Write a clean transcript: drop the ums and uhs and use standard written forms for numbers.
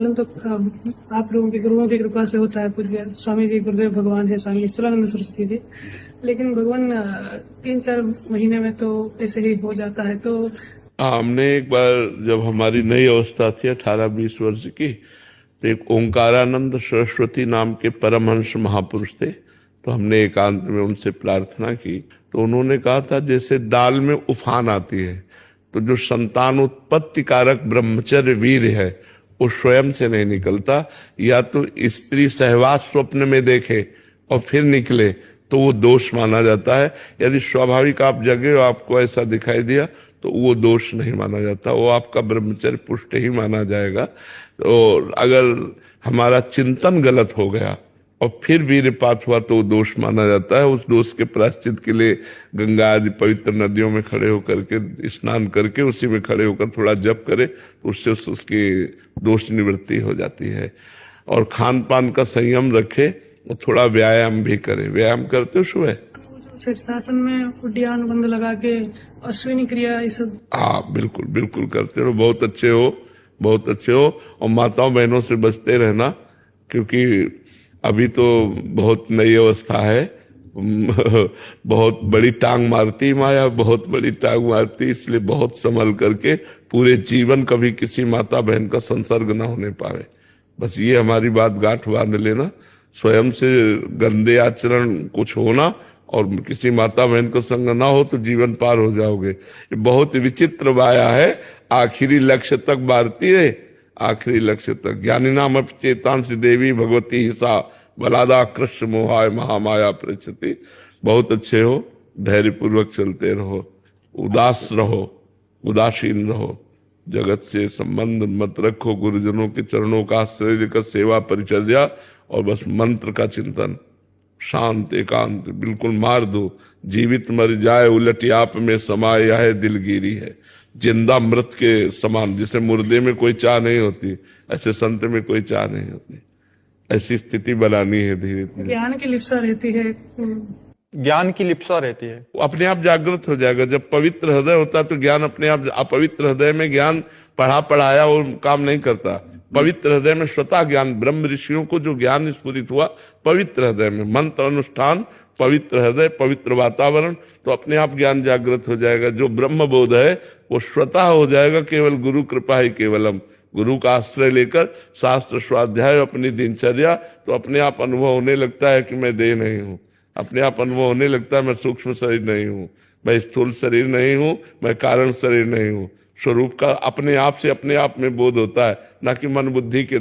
तो आप लोगों के गुरुओं की कृपा से होता है। पूज्य स्वामी जी, गुरुदेव भगवान है, स्वामी ईश्वरानंद सरस्वती जी। लेकिन भगवान 3-4 महीने में तो ऐसे ही हो जाता है। तो हमने एक बार, जब हमारी नई अवस्था थी 18-20 वर्ष की, तो एक ओंकारानंद सरस्वती नाम के परमहंस महापुरुष थे। तो हमने एकांत में उनसे प्रार्थना की, तो उन्होंने कहा था जैसे दाल में उफान आती है, तो जो संतान उत्पत्ति कारक ब्रह्मचर्य वीर है वो स्वयं से नहीं निकलता, या तो स्त्री सहवास स्वप्न में देखे और फिर निकले तो वो दोष माना जाता है। यदि स्वाभाविक आप जगे और आपको ऐसा दिखाई दिया तो वो दोष नहीं माना जाता, वो आपका ब्रह्मचर्य पुष्ट ही माना जाएगा। तो अगर हमारा चिंतन गलत हो गया और फिर वीर्यपात हुआ तो वो दोष माना जाता है। उस दोष के प्रायश्चित के लिए गंगा आदि पवित्र नदियों में खड़े होकर के स्नान करके उसी में खड़े होकर थोड़ा जप करे तो उससे उसकी दोष निवृत्ति हो जाती है। और खान पान का संयम रखे और थोड़ा व्यायाम भी करे। व्यायाम करते हो सुबह? शीर्षासन में उड्डयन बंद लगा के अश्विनी क्रिया ये सब। हाँ, बिल्कुल बिल्कुल करते रहो, बहुत अच्छे हो, बहुत अच्छे हो। और माताओं बहनों से बचते रहना, क्योंकि अभी तो बहुत नई अवस्था है। बहुत बड़ी टांग मारती माया, बहुत बड़ी टांग मारती, इसलिए बहुत संभल करके पूरे जीवन कभी किसी माता बहन का संसर्ग ना होने पावे। बस ये हमारी बात गांठ बांध लेना। स्वयं से गंदे आचरण कुछ होना और किसी माता बहन को संग ना हो तो जीवन पार हो जाओगे। ये बहुत विचित्र माया है, आखिरी लक्ष्य तक मारती है, आखिरी लक्ष्य तक। ज्ञानी नाम चेतांसी देवी भगवती हिसा बलादा कृष्ण मोहाय महामाया प्रचति। बहुत अच्छे हो, धैर्य पूर्वक चलते रहो, उदास रहो, उदासीन रहो, जगत से संबंध मत रखो, गुरुजनों के चरणों का आश्रय का सेवा परिचर्या और बस मंत्र का चिंतन, शांत एकांत बिल्कुल मार दो। जीवित मर जाए उलट आप में समाये यह दिलगिरी है। जिंदा मृत के समान, जिसे मुर्दे में कोई चाह नहीं होती, ऐसे संत में कोई चाह नहीं होती। ऐसी स्थिति बनानी है धीरे धीरे। ज्ञान की लिप्सा रहती है। ज्ञान की लिप्सा रहती है, वो अपने आप जागृत हो जाएगा। जब पवित्र हृदय होता है तो ज्ञान अपने आप, अपवित्र हृदय में ज्ञान पढ़ा पढ़ाया वो काम नहीं करता। पवित्र हृदय में स्वतः ज्ञान, ब्रह्म ऋषियों को जो ज्ञान स्फुरित हुआ पवित्र हृदय में, मंत्र अनुष्ठान, पवित्र हृदय, पवित्र वातावरण, तो अपने आप ज्ञान जागृत हो जाएगा। जो ब्रह्म बोध है वो स्वतः हो जाएगा, केवल गुरु कृपा ही केवलम। गुरु का आश्रय लेकर शास्त्र स्वाध्याय अपनी दिनचर्या, तो अपने आप अनुभव होने लगता है कि मैं देह नहीं हूँ। अपने आप अनुभव होने लगता है मैं सूक्ष्म शरीर नहीं हूँ, मैं स्थूल शरीर नहीं हूँ, मैं कारण शरीर नहीं हूँ। स्वरूप का अपने आप से अपने आप में बोध होता है, ना कि मन बुद्धि के